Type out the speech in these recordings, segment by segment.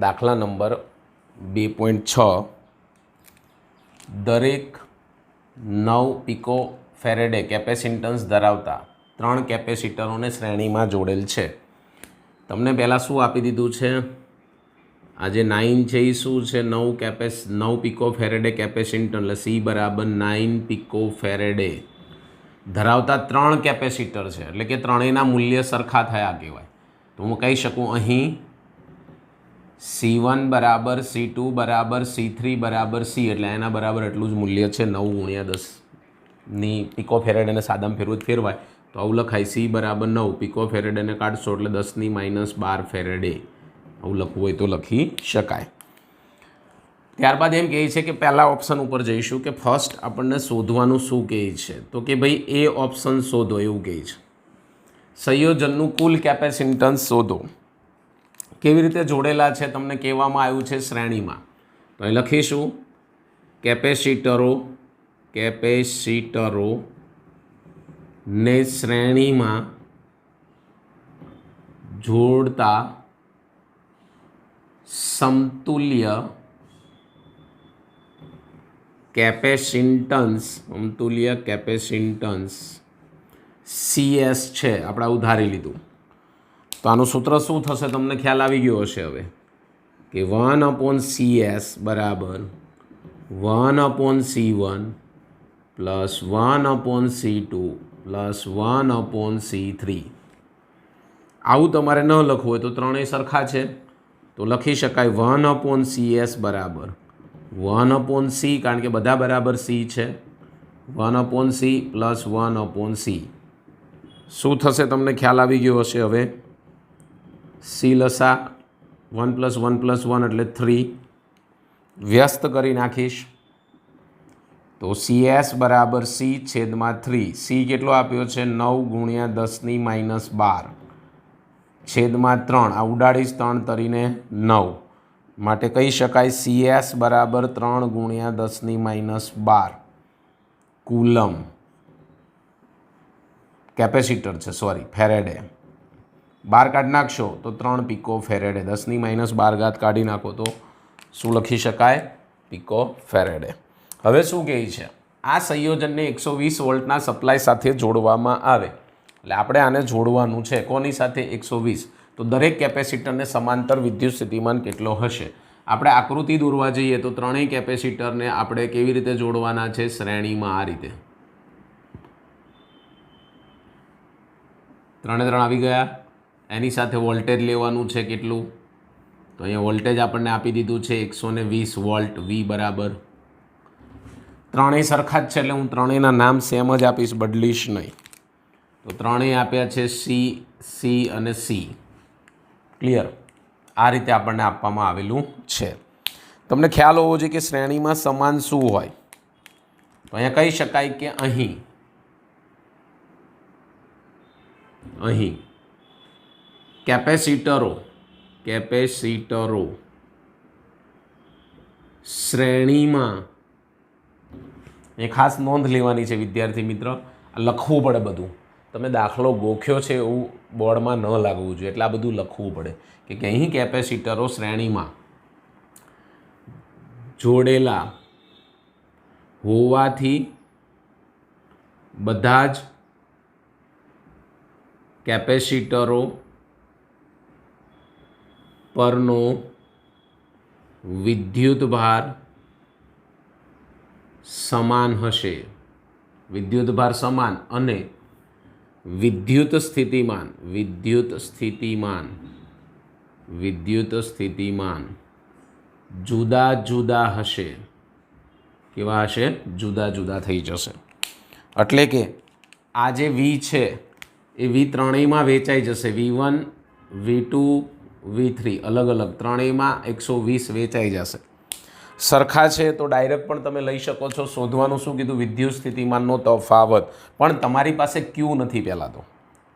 દાખલા નંબર 2.6 દરેક 9 pico faraday capacitance ધરાવતા 3 કેપેસિટરોને શ્રેણીમાં જોડેલ છે. તમને પહેલાં શું આપી દીધું છે? આ જે 9 છે એ શું છે? 9 પિકો ફેરેડે કેપેસિટર, એટલે C બરાબર 9 પિકો ફેરેડે ધરાવતા 3 કેપેસિટર છે, એટલે કે ત્રણેયના મૂલ્ય સરખા થયા કહેવાય. તો હું કહી શકું અહીં C1 બરાબર C2 બરાબર C3 બરાબર C, એટલે એના બરાબર એટલું જ મૂલ્ય છે. 9 × 10ની પિકો ફેરેડેને સાદામાં ફેરવું ફેરવાય તો આવું લખાય. C બરાબર 9 પિકો ફેરેડેને કાઢશો એટલે 10⁻12 ફેરેડે. આવું લખવું હોય તો લખી શકાય. ત્યારબાદ એમ કહે છે કે પહેલા ઓપ્શન ઉપર જઈશું કે ફર્સ્ટ આપણને શોધવાનું શું કહે છે? તો કે ભાઈ એ ઓપ્શન શોધો એવું કહે છે. સંયોજનનું કુલ કેપેસિટન્સ શોધો. કેવી રીતે જોડેલા છે તમને કહેવામાં આવ્યું છે શ્રેણીમાં. તો અહીં લખીશું કેપેસિટરો ને શ્રેણીમાં જોડતા સમતુલ્ય કેપેસિટન્સ CS છે. આપણે ઉધારી લીધું તો આનું સૂત્ર શું થશે તમને ખ્યાલ આવી ગયો હશે હવે કે 1/CS બરાબર 1/C1 plus 1/C2 plus 1/C3. આવું તમારે ન લખવું હોય તો ત્રણેય સરખા છે તો લખી શકાય 1/CS બરાબર 1/C, કારણ કે બધા બરાબર C છે, 1/C પ્લસ 1/C. શું થશે તમને ખ્યાલ આવી ગયો હશે હવે. C લસા 1 + 1 + 1 એટલે 3. વ્યસ્ત કરી નાખીશ તો CS બરાબર C છેદમાં 3. C કેટલો આપ્યો છે? 9 × 10⁻12 છેદમાં 3. આ ઉડાડીશ 3 તરીને 9, માટે કહી શકાય CS બરાબર 3 × 10⁻12 કુલમ કેપેસિટર છે, ફેરેડે. 12 કાઢી નાખશો તો 3 પિકો ફેરેડે. 10⁻12 કાઢી નાખો તો શું લખી શકાય? Pico faraday. હવે શું કહે છે? આ સંયોજનને 120 વોલ્ટના સપ્લાય સાથે જોડવામાં આવે. એટલે આપણે આને જોડવાનું છે કોની સાથે? 120. તો દરેક કેપેસિટરને સમાંતર વિદ્યુત સ્થિતિમાન કેટલો હશે? આપણે આકૃતિ દોરવા જઈએ તો ત્રણેય કેપેસિટરને આપણે કેવી રીતે જોડવાના છે? શ્રેણીમાં. આ રીતે 3 આવી ગયા. એની સાથે વોલ્ટેજ લેવાનું છે કેટલું? તો અહીંયા વોલ્ટેજ આપણને આપી દીધું છે 120 વોલ્ટ. V બરાબર ત્રણેય સરખા જ છે એટલે હું ત્રણેયના નામ સેમ જ આપીશ, બદલીશ નહીં. તો ત્રણેય આપ્યા છે C, C અને C. ક્લિયર? આ રીતે આપણને આપવામાં આવેલું છે. તમને ખ્યાલ હોવો જોઈએ કે શ્રેણીમાં સમાન શું હોય. તો અહીંયા કહી શકાય કે અહીં કેપેસિટરો શ્રેણીમાં, એ ખાસ નોંધ લેવાની છે વિદ્યાર્થી મિત્ર. લખવું પડે બધું. તમે દાખલો ગોખ્યો છે એવું બોર્ડમાં ન લાગવું જોઈએ, એટલે આ બધું લખવું પડે કે અહીં કેપેસિટરો શ્રેણીમાં જોડેલા હોવાથી બધા જ કેપેસિટરો પરનો વિદ્યુતભાર સમાન હશે. વિદ્યુતભાર સમાન અને વિદ્યુત સ્થિતિમાન જુદા જુદા હશે. કેવા હશે? જુદા જુદા થઈ જશે. એટલે કે આ જે V છે એ V ત્રણેયમાં વેચાઈ જશે. V1, V2, V3 અલગ અલગ ત્રણેયમાં 120 વેચાઈ જશે. સરખા છે તો ડાયરેક્ટ પણ તમે લઈ શકો છો. શોધવાનું શું કીધું? વિદ્યુત સ્થિતિમાનનો તફાવત. પણ તમારી પાસે Q નથી પહેલાં તો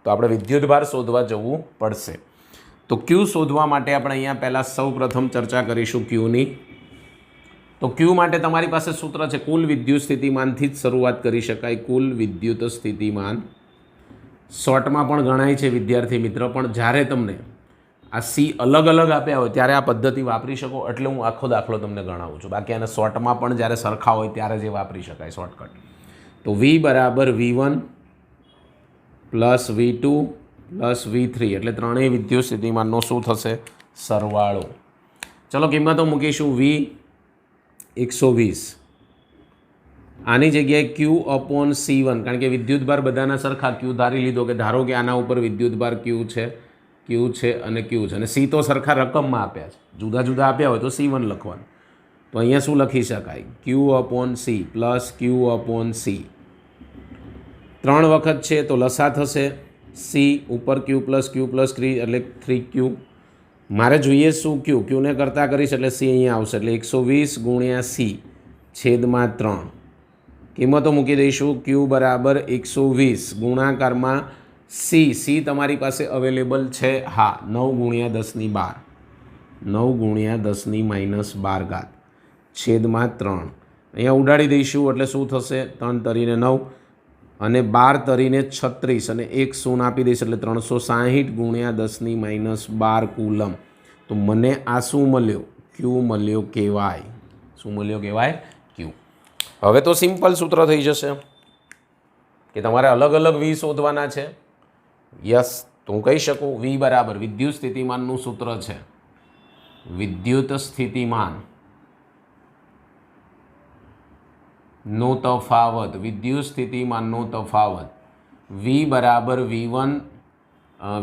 આપણે વિદ્યુતભાર શોધવા જવું પડશે. તો Q શોધવા માટે આપણે અહીંયા પહેલાં સૌપ્રથમ ચર્ચા કરીશું Qની. તો Q માટે તમારી પાસે સૂત્ર છે કુલ વિદ્યુત સ્થિતિમાનથી જ શરૂઆત કરી શકાય. કુલ વિદ્યુત સ્થિતિમાન શોર્ટમાં પણ ગણાય છે વિદ્યાર્થી મિત્ર. પણ જ્યારે તમને આ સી અલગ અલગ આપ્યા હોય ત્યારે આ પદ્ધતિ વાપરી શકો, એટલે હું આખો દાખલો તમને ગણાવું છું. બાકી આને શોર્ટમાં પણ જ્યારે સરખા હોય ત્યારે જ વાપરી શકાય શોર્ટકટ. તો V બરાબર V1 plus V2 plus V3 એટલે ત્રણેય વિદ્યુત સ્થિતિમાનનો શું થશે? સરવાળો. ચલો કિંમતો મૂકીશું. V 120, આની જગ્યાએ Q અપોન C1, કારણ કે વિદ્યુતભાર બધાના સરખા. Q ધારી લીધો કે ધારો કે આના ઉપર વિદ્યુતભાર Q છે અને Q છે, અને C તો સરખા રકમમાં આપ્યા છે. જુદા જુદા આપ્યા હોય તો C1 લખવાનું. તો અહીંયા શું લખી શકાય? Q upon C plus Q upon C. 3 વખત છે તો લસા થશે C ઉપર Q પ્લસ 3 એટલે 3Q. મારે જોઈએ શું? Qને કરતાં કરીશ એટલે C અહીંયા આવશે, એટલે 120 ગુણ્યા C છેદમાં 3. કિંમતો મૂકી દઈશું. Q બરાબર 120 ગુણાકારમાં C તમારી પાસે અવેલેબલ છે? હા. 9 ગુણ્યા 10^12, 9 ગુણ્યા 10^-12 છેદમાં 3. અહીંયા ઉડાડી દઈશું એટલે શું થશે? 3 તરીને 9 અને 12 તરીને 36 અને 1 શૂન્ય આપી દઈશ એટલે 360 ગુણ્યા 10^-12 કુલમ. તો મને આ શું મળ્યો? Q મળ્યો કહેવાય. શું મળ્યો કહેવાય? Q. હવે તો સિમ્પલ સૂત્ર થઈ જશે કે તમારે અલગ અલગ V શોધવાના છે. યસ, તો હું કહી શકું V બરાબર વિદ્યુત સ્થિતિમાનનું સૂત્ર છે. વિદ્યુત સ્થિતિમાન નો તફાવત, વિદ્યુત સ્થિતિમાનનો તફાવત V બરાબર V1,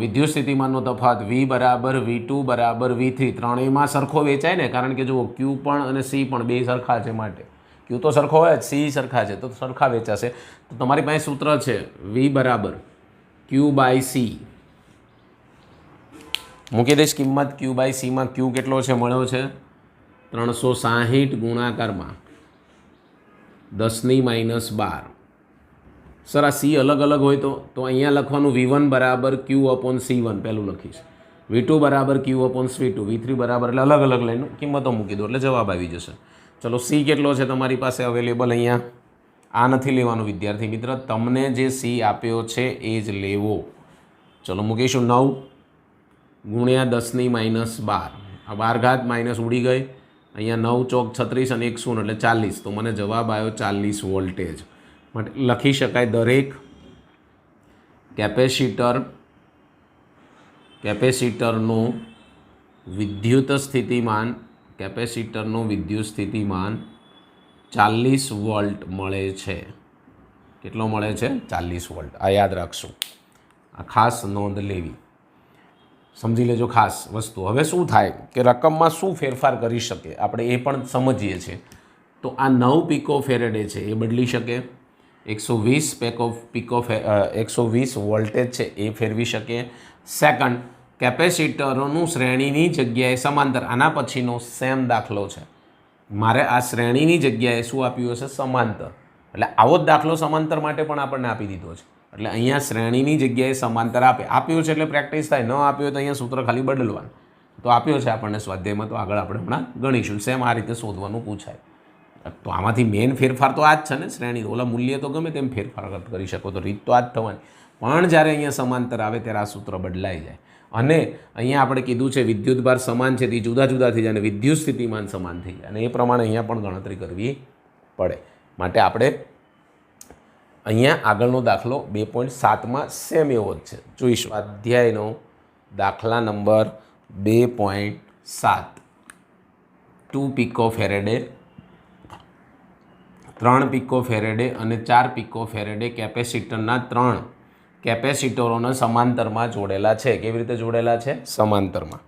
વિદ્યુત સ્થિતિમાનનો તફાવત V બરાબર V2 બરાબર V3. ત્રણેયમાં સરખો વેચાય ને, કારણ કે જુઓ Q પણ અને C પણ બે સરખા છે, માટે Q તો સરખો હોય જ, C સરખા છે તો સરખા વેચાશે. તો તમારી પાસે સૂત્ર છે V બરાબર Q બાય C. મૂકી દઈશ કિંમત. Q બાય Cમાં Q કેટલો છે? મળ્યો છે 360 ગુણાકારમાં 10^-12. સર આ C અલગ અલગ હોય તો અહીંયા લખવાનું V1 બરાબર Q અપોન C1 પહેલું લખીશ, V2 બરાબર Q અપોન C2, V3 બરાબર, એટલે અલગ અલગ લઈને કિંમતો મૂકી દો એટલે જવાબ આવી જશે. ચલો C કેટલો છે તમારી પાસે અવેલેબલ? અહીંયા આ નથી લેવાનું વિદ્યાર્થી મિત્ર, તમને જે C આપ્યો છે એ જ લેવો. ચલો મૂકીશું 9 ગુણ્યા 10^-12. આ 12 માઇનસ ઉડી ગઈ. અહીંયા 9 ચોક 36 અને 1 શૂન્ય એટલે 40. તો મને જવાબ આવ્યો 40 વોલ્ટેજ. માટે લખી શકાય દરેક કેપેસિટરનું વિદ્યુત સ્થિતિમાન 40 વોલ્ટ મળે છે. કેટલો મળે છે? 40 વોલ્ટ. આ યાદ રાખશું, આ ખાસ નોંધ લેવી, સમજી લેજો ખાસ વસ્તુ. હવે શું થાય કે રકમમાં શું ફેરફાર કરી શકે આપણે એ પણ સમજીએ છીએ. તો આ 9 પિકો ફેરેડે છે એ બદલી શકે, 120 વોલ્ટેજ છે એ ફેરવી શકે. સેકન્ડ, કેપેસિટરોનું શ્રેણીની જગ્યાએ સમાંતર. આના પછીનો સેમ દાખલો છે. મારે આ શ્રેણીની જગ્યાએ શું આપ્યું હશે? સમાંતર. એટલે આવો જ દાખલો સમાંતર માટે પણ આપણને આપી દીધો છે. એટલે અહીંયા શ્રેણીની જગ્યાએ સમાંતર આપ્યું છે એટલે પ્રેક્ટિસ થાય. ન આપ્યું તો અહીંયા સૂત્ર ખાલી બદલવાનું. તો આપ્યો છે આપણને સ્વાધ્યાયમાં, તો આગળ આપણે હમણાં ગણીશું. સેમ આ રીતે શોધવાનું પૂછાય. તો આમાંથી મેઇન ફેરફાર તો આ જ છે ને, શ્રેણી. ઓલા મૂલ્ય તો ગમે તેમ ફેરફાર કરી શકો, તો રીત તો આ જ થવાની. પણ જ્યારે અહીંયા સમાંતર આવે ત્યારે આ સૂત્ર બદલાઈ જાય. અને અહીંયા આપણે કીધું છે વિદ્યુતભાર સમાન છે તે જુદા જુદા થઈ જાય અને વિદ્યુત સ્થિતિમાન સમાન થઈ જાય, અને એ પ્રમાણે અહીંયા પણ ગણતરી કરવી પડે. માટે આપણે અહીંયા આગળનો દાખલો 2.7માં સેમ એવો જ છે, જોઈશું. અધ્યાયનો દાખલા number 2.7. 2 pico faraday, 3 pico faraday અને 4 પિકો ફેરેડે કેપેસિટરના 3 કેપેસિટરોને સમાંતરમાં જોડેલા છે. કેવી રીતે જોડેલા છે? સમાંતરમાં.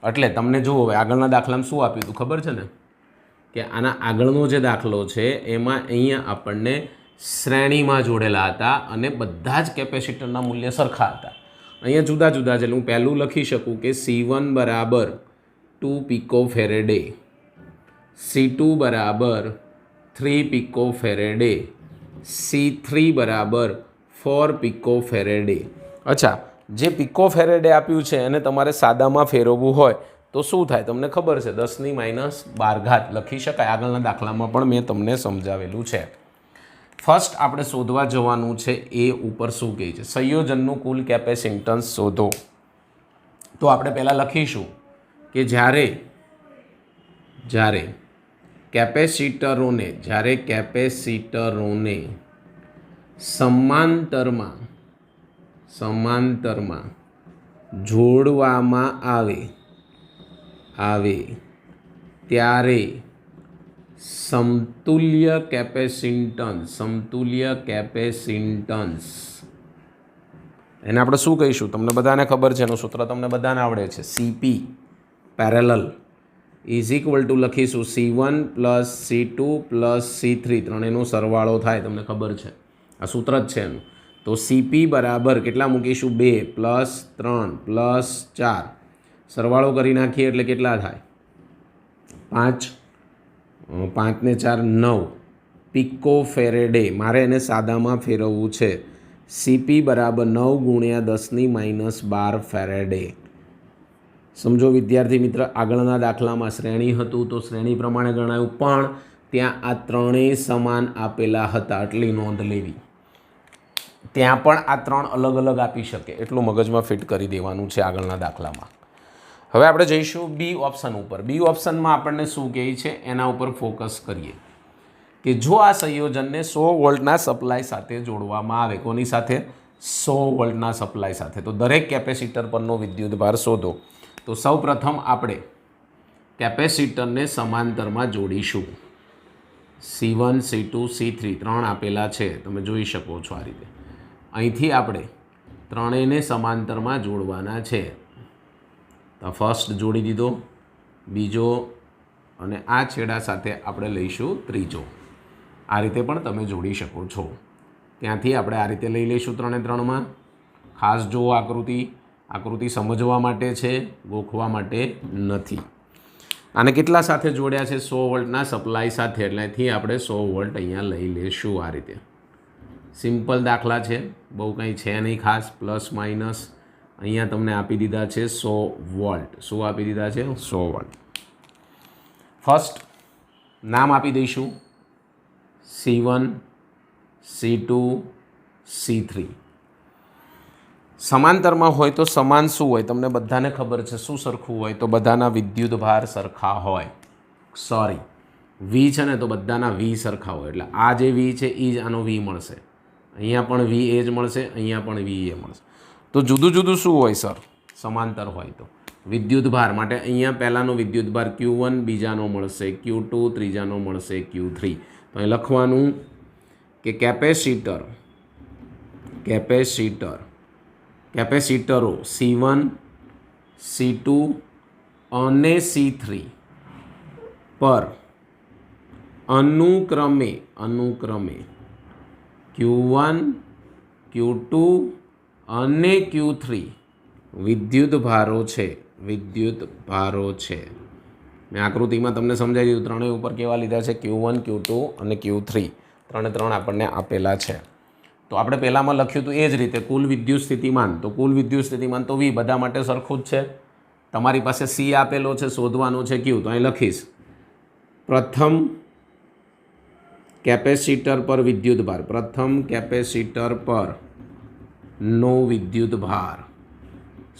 એટલે તમને જુઓ, હવે આગળના દાખલામાં શું આપ્યું હતું ખબર છે ને, કે આના આગળનો જે દાખલો છે એમાં અહીંયા આપણને શ્રેણીમાં જોડેલા હતા અને બધા જ કેપેસિટરના મૂલ્ય સરખા હતા. અહીંયા જુદા જુદા છે. હું પહેલું લખી શકું કે C1 બરાબર 2 પિકો ફેરેડે, C2 બરાબર 3 પિકો ફેરેડે, C3 બરાબર 4 પિકો ફેરેડે. અચ્છા, જે પિકો ફેરેડે આપ્યું છે એને તમારે સાદામાં ફેરવવું હોય તો શું થાય તમને ખબર છે? 10^-12 લખી શકાય. આગળના દાખલામાં પણ મેં તમને સમજાવેલું છે. ફર્સ્ટ આપણે શોધવા જવાનું છે એ ઉપર શું કહે છે? સંયોજનનું કુલ કેપેસિટન્સ શોધો. તો આપણે પહેલાં લખીશું કે જ્યારે કેપેસિટરોને સમાંતરમાં જોડવામાં આવે ત્યારે સમતુલ્ય કેપેસિટન્સ એને આપણે શું કહીશું? તમને બધાને ખબર છે, એનું સૂત્ર તમને બધાને આવડે છે. CP parallel is equal to લખીશું C1 plus C2 plus C3, ત્રણેયનો સરવાળો થાય, તમને ખબર છે, આ સૂત્ર જ છે એનું. તો CP બરાબર કેટલા મૂકીશું? 2 પ્લસ 3 પ્લસ 4, સરવાળો કરી નાખીએ એટલે કેટલા થાય? 5, 5 ને 4 9 પિકો ફેરેડે. મારે એને સાદામાં ફેરવવું છે. CP બરાબર 9 ગુણ્યા 10⁻12 ફેરેડે. સમજો વિદ્યાર્થી મિત્ર, આગળના દાખલામાં શ્રેણી હતું તો શ્રેણી પ્રમાણે ગણાયું, પણ ત્યાં આ ત્રણેય સમાન આપેલા હતા, એટલી નોંધ લેવી. ત્યાં પણ આ ત્રણ અલગ અલગ આપી શકે, એટલું મગજમાં ફિટ કરી દેવાનું છે આગળના દાખલામાં. હવે આપણે જઈશું બી ઓપ્શન ઉપર. બી ઓપ્શનમાં આપણને શું કહે છે એના ઉપર ફોકસ કરીએ કે જો આ સંયોજનને 100 વોલ્ટના સપ્લાય સાથે જોડવામાં આવે. કોની સાથે? 100 વોલ્ટના સપ્લાય સાથે. તો દરેક કેપેસિટર પરનો વિદ્યુતભાર શોધો. તો સૌ પ્રથમ આપણે કેપેસિટરને સમાંતરમાં જોડીશું. C1 C2 C3 ત્રણ આપેલા છે, તમે જોઈ શકો છો આ રીતે. અહીંથી આપણે ત્રણેયને સમાંતરમાં જોડવાના છે. તો ફર્સ્ટ જોડી દીધો, બીજો, અને આ છેડા સાથે આપણે લઈશું ત્રીજો. આ રીતે પણ તમે જોડી શકો છો. ત્યાંથી આપણે આ રીતે લઈ લઈશું ત્રણે ત્રણમાં. ખાસ જો આકૃતિ સમજવા માટે છે, ગોખવા માટે નથી. આને કેટલા સાથે જોડ્યા છે? 100 વોલ્ટના સપ્લાય સાથે, એટલેથી આપણે 100 વોલ્ટ અહીંયા લઈ લઈશું. આ રીતે સિમ્પલ દાખલા છે, બહુ કંઈ છે નહીં ખાસ. પ્લસ માઇનસ અહીંયા તમને આપી દીધા છે 100 વોલ્ટ. શું આપી દીધા છે? 100 વોલ્ટ. ફર્સ્ટ નામ આપી દઈશું C1 C2 C3. સમાંતરમાં હોય તો સમાન શું હોય? તમને બધાને ખબર છે. શું સરખું હોય? તો બધાના વિદ્યુતભાર સરખા હોય. સોરી, V છે ને, તો બધાના V સરખા હોય. એટલે આ જે V છે એ જ આનો V મળશે. અહીંયા પણ V એ જ મળશે, અહીંયા પણ V એ મળશે. તો જુદું જુદું શું હોય સર? સમાંતર હોય તો વિદ્યુતભાર માટે અહીંયા પહેલાંનો વિદ્યુતભાર Q1, બીજાનો મળશે Q2, ત્રીજાનો મળશે Q3. તો અહીં લખવાનું કે કેપેસિટરો C1 C2 અને C3 પર અનુક્રમે Q1 Q2 અને Q3 વિદ્યુતભારો છે. મેં આકૃતિમાં તમને સમજાવી દીધું. ત્રણેય ઉપર કેવા લીધા છે? Q1 Q2 અને Q3, ત્રણ આપણને આપેલા છે. તો આપણે પહેલાંમાં લખ્યું હતું એ જ રીતે કુલ વિદ્યુત સ્થિતિમાન. તો કુલ વિદ્યુત સ્થિતિમાન તો V બધા માટે સરખું જ છે. તમારી પાસે C આપેલો છે, શોધવાનો છે Q. તો અહીં લખીશ પ્રથમ કેપેસિટર પર વિદ્યુતભાર, નો વિદ્યુતભાર.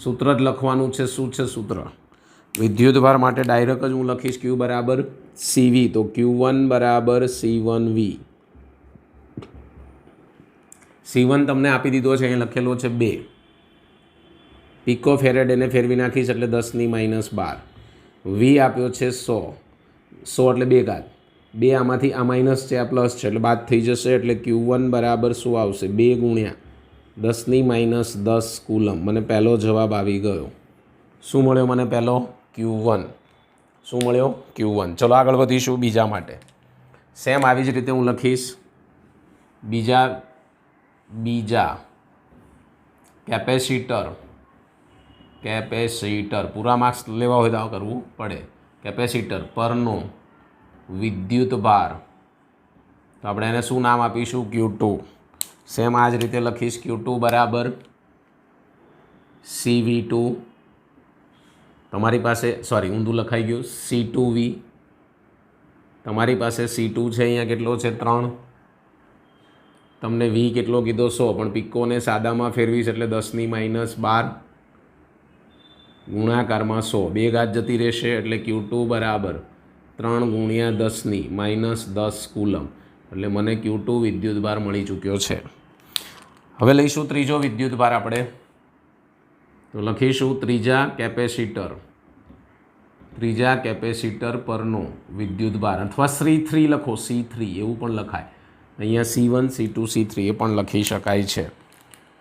સૂત્ર જ લખવાનું છે. શું છે સૂત્ર? વિદ્યુતભાર માટે ડાયરેક્ટ જ હું લખીશ Q બરાબર CV. તો Q1 બરાબર C1V. C1 તમને આપી દીધો છે, અહીં લખેલો છે 2 પિકો ફેરેડ. એને ફેરવી નાખીશ એટલે 10⁻12. V આપ્યો છે 100 એટલે 2 ઘાત. 2 આમાંથી આ માઇનસ છે, આ પ્લસ છે, એટલે બાદ થઈ જશે. એટલે Q1 બરાબર શું આવશે? 2 ગુણ્યા 10⁻10 કુલમ. મને પહેલો જવાબ આવી ગયો. શું મળ્યો મને? પહેલો Q1. શું મળ્યો? Q1. ચલો આગળ વધીશું બીજા માટે. સેમ આવી જ રીતે હું લખીશ બીજા કેપેસિટર પૂરા માર્ક્સ લેવા હોય તો કરવું પડે. કેપેસિટર પરનો વિદ્યુતભાર, તો આપણે એને શું નામ આપીશું? Q2. સેમ આ જ રીતે લખીશ Q2 બરાબર CV2. તમારી પાસે ઊંધું લખાઈ ગયું C2V. તમારી પાસે C2 છે, અહીંયા કેટલો છે? 3. તમને V કેટલો કીધો? 100, પણ પિકોને સાદામાં ફેરવીશ એટલે 10⁻12. ગુણાકારમાં 100 બે ઘાત જતી રહેશે એટલે Q2 બરાબર 3 ગુણ્યા 10 માઇનસ 10 કુલમ એટલે મને Q2 વિદ્યુતભાર મળી ચૂક્યો છે. હવે લઈશું ત્રીજો વિદ્યુતભાર આપણે તો લખીશું ત્રીજા કેપેસિટર પરનો વિદ્યુતભાર અથવા C3 લખો C3 એવું પણ લખાય અહીંયા C1 C2 C3 એ પણ લખી શકાય છે.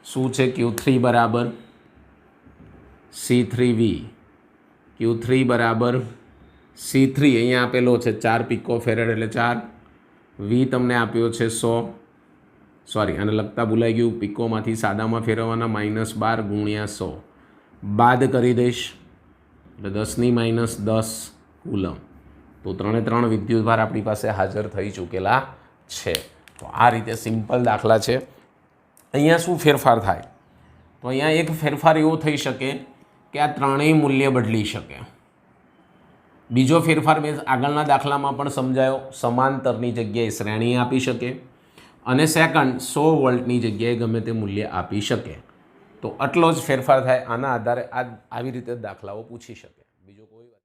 શું છે Q3 બરાબર C3V Q3 બરાબર C3 અહીંયા આપેલો છે 4 પિકોફેરેડ એટલે 4 V તમને આપ્યો છે 100 સોરી આને લખતા ભૂલાઈ ગયું પિકોમાંથી સાદામાં ફેરવવાના -12 ગુણ્યા 100 બાદ કરી દઈશ એટલે 10 - 10 કુલમ તો 3 વિદ્યુતભાર આપણી પાસે હાજર થઈ ચૂકેલા છે. તો આ રીતે સિમ્પલ દાખલા છે. અહીંયા શું ફેરફાર થાય તો અહીંયા એક ફેરફાર એવો થઈ શકે કે આ ત્રણેય મૂલ્ય બદલી શકે. બીજો ફેરફાર મેં આગળના દાખલામાં પણ સમજાયો સમાંતરની જગ્યાએ શ્રેણી આપી શકે અને સેકન્ડ 100 વોલ્ટની જગ્યાએ ગમે તે મૂલ્ય આપી શકે. તો આટલો જ ફેરફાર થાય. આના આધારે આવી રીતે દાખલાઓ પૂછી શકે. બીજો કોઈ